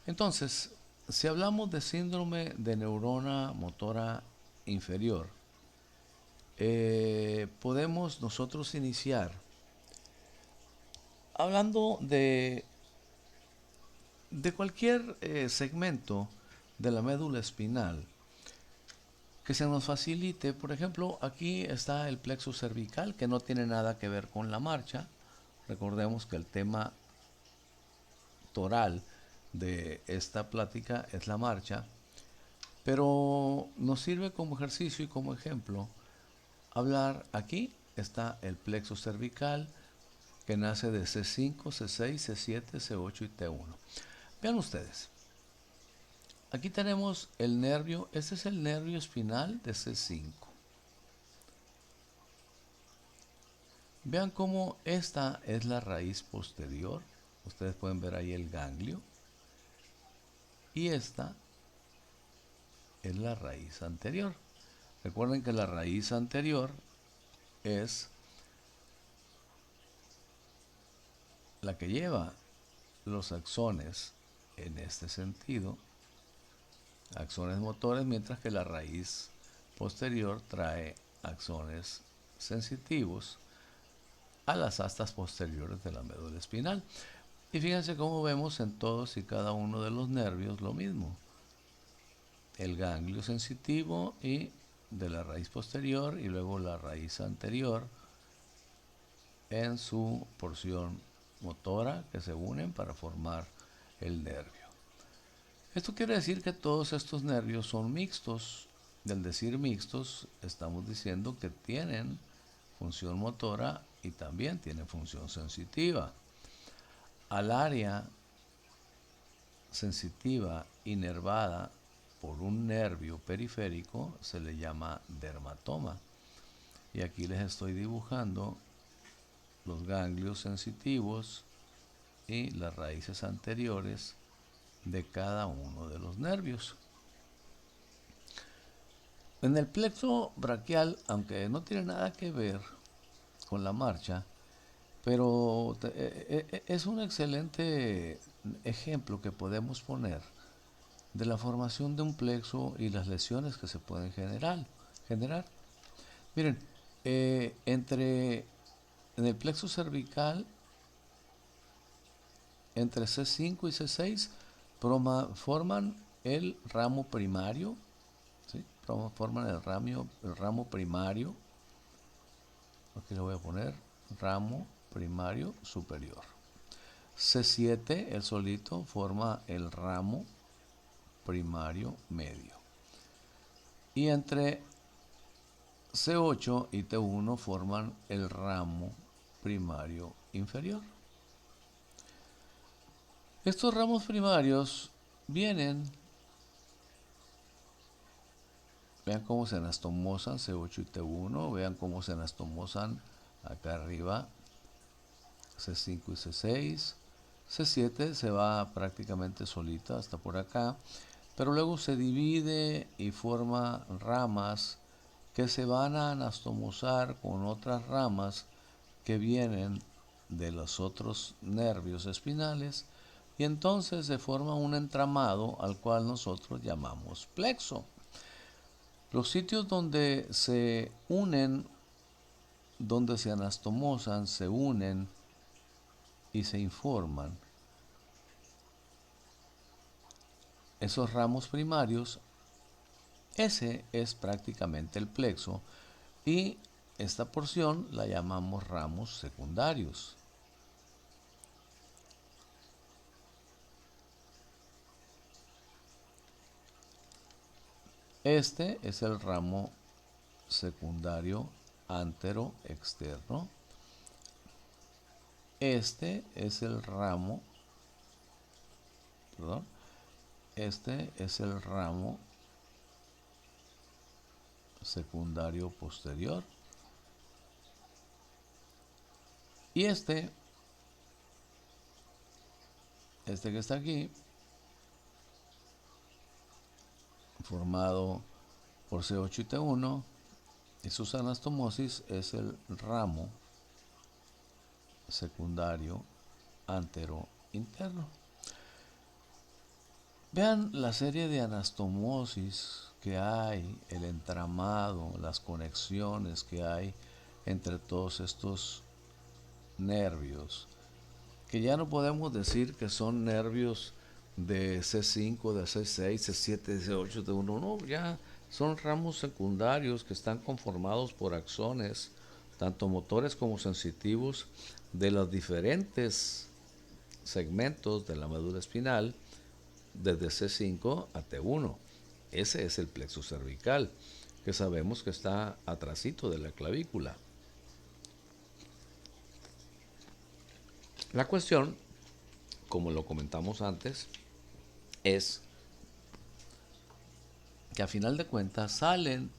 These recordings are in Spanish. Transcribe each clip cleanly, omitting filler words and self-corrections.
Entonces, si hablamos de síndrome de neurona motora inferior, podemos nosotros iniciar hablando de cualquier segmento de la médula espinal que se nos facilite. Por ejemplo, aquí está el plexo cervical, que no tiene nada que ver con la marcha. Recordemos que el tema toral de esta plática es la marcha, pero nos sirve como ejercicio y como ejemplo hablar. Aquí está el plexo cervical, que nace de C5, C6, C7, C8 y T1. Vean ustedes, aquí tenemos el nervio, este es el nervio espinal de C5. Vean cómo esta es la raíz posterior. Ustedes pueden ver ahí el ganglio. Y esta es la raíz anterior. Recuerden que la raíz anterior es la que lleva los axones en este sentido, axones motores, mientras que la raíz posterior trae axones sensitivos a las astas posteriores de la médula espinal. Y fíjense cómo vemos en todos y cada uno de los nervios lo mismo. El ganglio sensitivo y de la raíz posterior, y luego la raíz anterior en su porción motora, que se unen para formar el nervio. Esto quiere decir que todos estos nervios son mixtos. Del decir mixtos, estamos diciendo que tienen función motora y también tienen función sensitiva. Al área sensitiva inervada por un nervio periférico se le llama dermatoma. Y aquí les estoy dibujando los ganglios sensitivos y las raíces anteriores de cada uno de los nervios. En el plexo braquial, aunque no tiene nada que ver con la marcha, pero es un excelente ejemplo que podemos poner de la formación de un plexo y las lesiones que se pueden generar. Miren, en el plexo cervical, entre C5 y C6, forman el ramo primario, ¿sí? Forman el ramo primario, aquí le voy a poner ramo primario superior. C7, el solito, forma el ramo primario medio. Y entre C8 y T1 forman el ramo primario inferior. Estos ramos primarios vienen, vean cómo se anastomosan C8 y T1, vean cómo se anastomosan acá arriba C5 y C6, C7 se va prácticamente solita hasta por acá, pero luego se divide y forma ramas que se van a anastomosar con otras ramas que vienen de los otros nervios espinales, y entonces se forma un entramado al cual nosotros llamamos plexo. Los sitios donde se unen, donde se anastomosan, se unen y se informan esos ramos primarios, ese es prácticamente el plexo, y esta porción la llamamos ramos secundarios. Este es el ramo secundario antero externo. Este es el ramo, perdón, este es el ramo secundario posterior. Y este que está aquí, formado por C8 y T1, y sus anastomosis, es el ramo secundario antero interno. Vean la serie de anastomosis que hay, el entramado, las conexiones que hay entre todos estos nervios, que ya no podemos decir que son nervios de C5, de C6, C7, C8, C1, no, ya son ramos secundarios que están conformados por axones, tanto motores como sensitivos, de los diferentes segmentos de la médula espinal, desde C5 a T1. Ese es el plexo cervical, que sabemos que está atrasito de la clavícula. La cuestión, como lo comentamos antes, es que a final de cuentas salen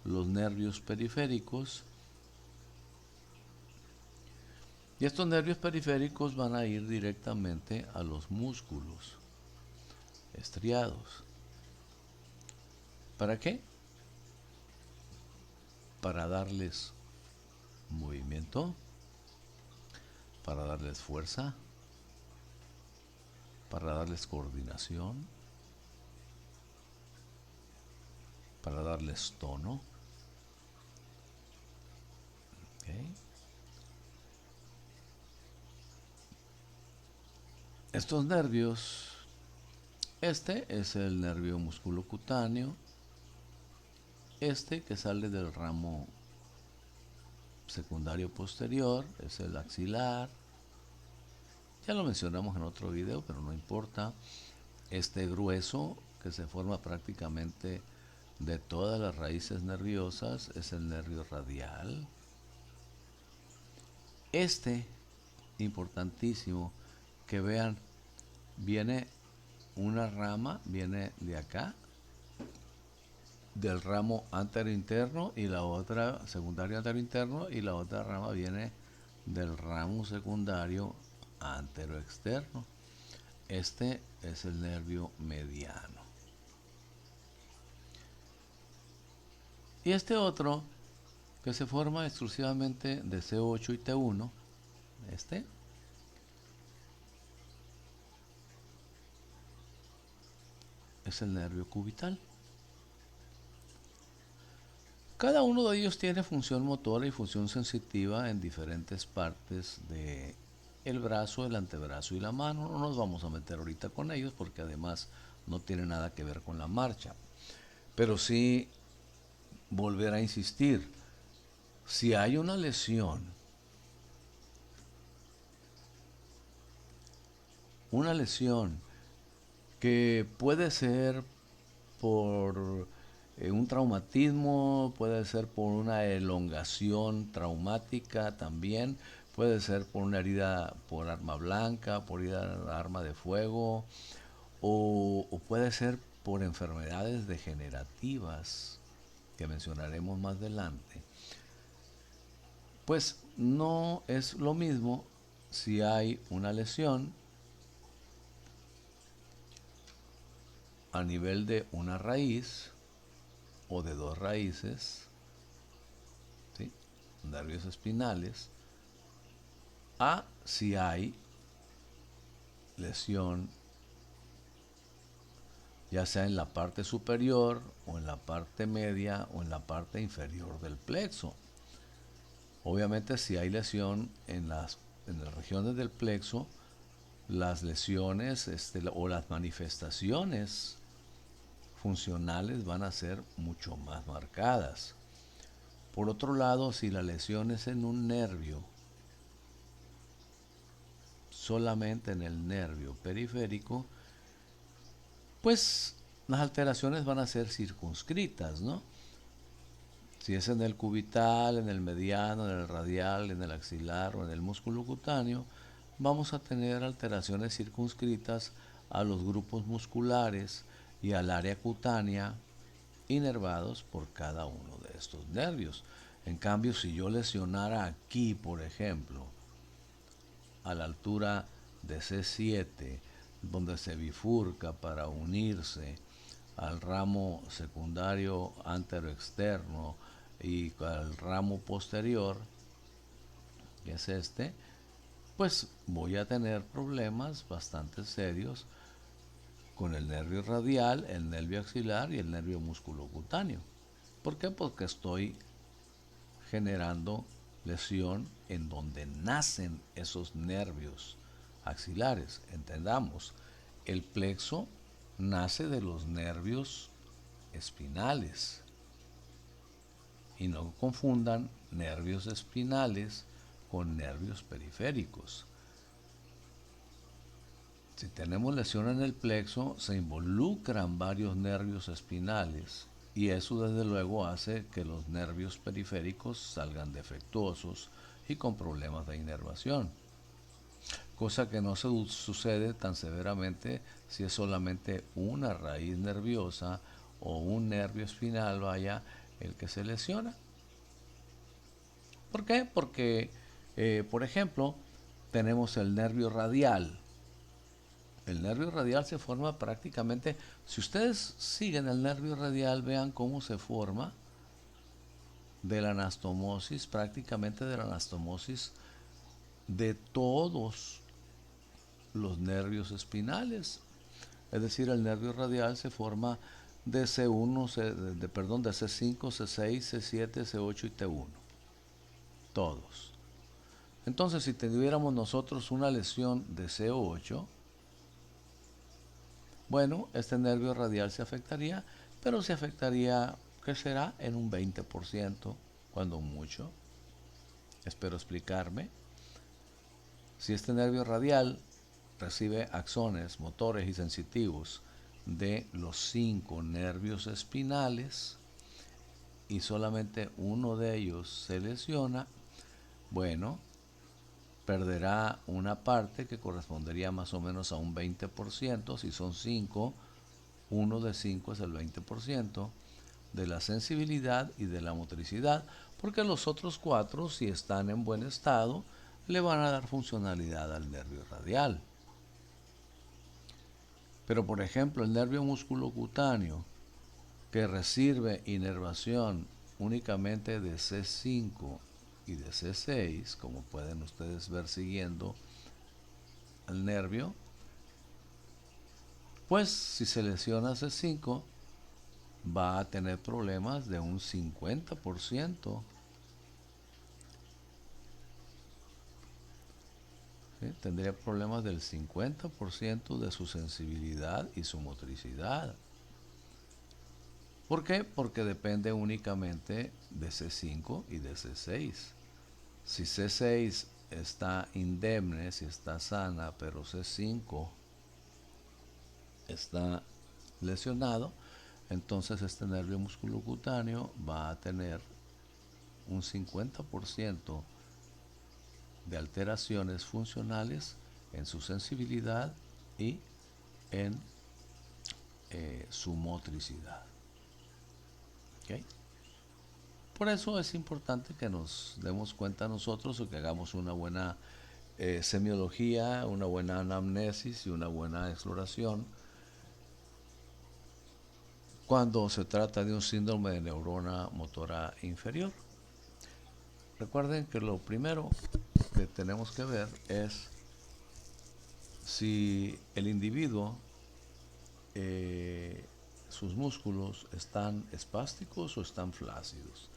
los nervios periféricos y estos nervios periféricos van a ir directamente a los músculos estriados. ¿Para qué? Para darles movimiento, para darles fuerza, para darles coordinación, para darles tono. ¿Okay? Estos nervios, este es el nervio musculocutáneo, este que sale del ramo secundario posterior es el axilar, ya lo mencionamos en otro video, pero no importa. Este grueso que se forma prácticamente de todas las raíces nerviosas es el nervio radial. Este, importantísimo, que vean, viene una rama, viene de acá, del ramo anterointerno, y la otra, secundario anterointerno, y la otra rama viene del ramo secundario anteroexterno. Este es el nervio mediano. Y este otro, que se forma exclusivamente de C8 y T1, este es el nervio cubital. Cada uno de ellos tiene función motora y función sensitiva en diferentes partes de el brazo, el antebrazo y la mano. No nos vamos a meter ahorita con ellos porque además no tiene nada que ver con la marcha. Pero sí volver a insistir, si hay una lesión que puede ser por un traumatismo, puede ser por una elongación traumática también, puede ser por una herida por arma blanca, por herida arma de fuego, o puede ser por enfermedades degenerativas que mencionaremos más adelante. Pues no es lo mismo si hay una lesión a nivel de una raíz o de dos raíces, ¿sí? Nervios espinales, a si hay lesión ya sea en la parte superior o en la parte media o en la parte inferior del plexo. Obviamente si hay lesión en las regiones del plexo, las lesiones o las manifestaciones funcionales van a ser mucho más marcadas. Por otro lado, si la lesión es en un nervio, solamente en el nervio periférico, pues las alteraciones van a ser circunscritas, ¿no? Si es en el cubital, en el mediano, en el radial, en el axilar o en el músculo cutáneo, vamos a tener alteraciones circunscritas a los grupos musculares y al área cutánea inervados por cada uno de estos nervios. En cambio, si yo lesionara aquí, por ejemplo, a la altura de C7, donde se bifurca para unirse al ramo secundario anteroexterno y al ramo posterior, que es este, pues voy a tener problemas bastante serios con el nervio radial, el nervio axilar y el nervio musculocutáneo. ¿Por qué? Porque estoy generando lesión en donde nacen esos nervios axilares. Entendamos, el plexo nace de los nervios espinales. Y no confundan nervios espinales con nervios periféricos. Si tenemos lesión en el plexo, se involucran varios nervios espinales y eso desde luego hace que los nervios periféricos salgan defectuosos y con problemas de inervación, cosa que no se sucede tan severamente si es solamente una raíz nerviosa o un nervio espinal, vaya, el que se lesiona. ¿Por qué? Porque, por ejemplo, tenemos el nervio radial. El nervio radial se forma prácticamente, si ustedes siguen el nervio radial, vean cómo se forma de la anastomosis, prácticamente de la anastomosis de todos los nervios espinales. Es decir, el nervio radial se forma de C1, de C5, C6, C7, C8 y T1. Todos. Entonces, si tuviéramos nosotros una lesión de C8, bueno, este nervio radial se afectaría, pero se afectaría, ¿qué será? En un 20%, cuando mucho. Espero explicarme. Si este nervio radial recibe axones, motores y sensitivos de los 5 nervios espinales y solamente uno de ellos se lesiona, bueno, perderá una parte que correspondería más o menos a un 20%. Si son 5, uno de 5 es el 20% de la sensibilidad y de la motricidad, porque los otros 4, si están en buen estado, le van a dar funcionalidad al nervio radial. Pero por ejemplo, el nervio musculocutáneo, que recibe inervación únicamente de C5 y de C6, como pueden ustedes ver siguiendo al nervio, pues si se lesiona C5 va a tener problemas de un 50%. ¿Sí? Tendría problemas del 50% de su sensibilidad y su motricidad. ¿Por qué? Porque depende únicamente de C5 y de C6. Si C6 está indemne, si está sana, pero C5 está lesionado, entonces este nervio musculocutáneo va a tener un 50% de alteraciones funcionales en su sensibilidad y en su motricidad. ¿Okay? Por eso es importante que nos demos cuenta nosotros o que hagamos una buena semiología, una buena anamnesis y una buena exploración cuando se trata de un síndrome de neurona motora inferior. Recuerden que lo primero que tenemos que ver es si el individuo, sus músculos están espásticos o están flácidos.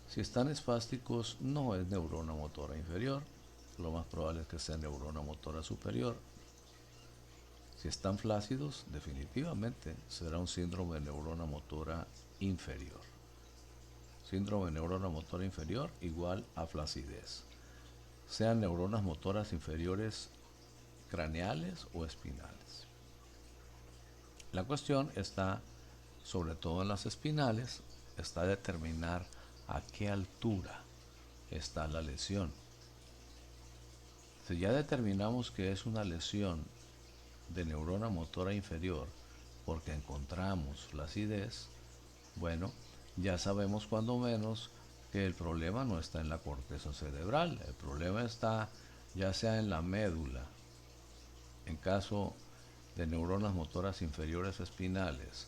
Si están espásticos, no es neurona motora inferior, lo más probable es que sea neurona motora superior. Si están flácidos, definitivamente será un síndrome de neurona motora inferior. Síndrome de neurona motora inferior igual a flacidez, sean neuronas motoras inferiores craneales o espinales. La cuestión está, sobre todo en las espinales, está determinar a qué altura está la lesión. Si ya determinamos que es una lesión de neurona motora inferior porque encontramos flacidez, bueno, ya sabemos cuando menos que el problema no está en la corteza cerebral, el problema está ya sea en la médula, en caso de neuronas motoras inferiores espinales,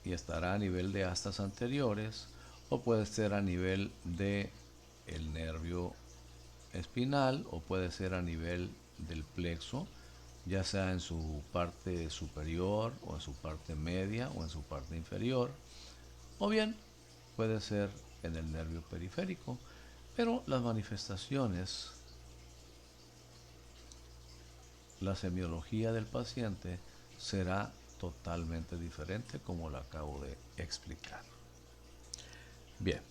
y estará a nivel de astas anteriores, o puede ser a nivel de el nervio espinal, o puede ser a nivel del plexo ya sea en su parte superior o en su parte media o en su parte inferior, o bien puede ser en el nervio periférico, pero las manifestaciones, la semiología del paciente será totalmente diferente como lo acabo de explicar. Bien,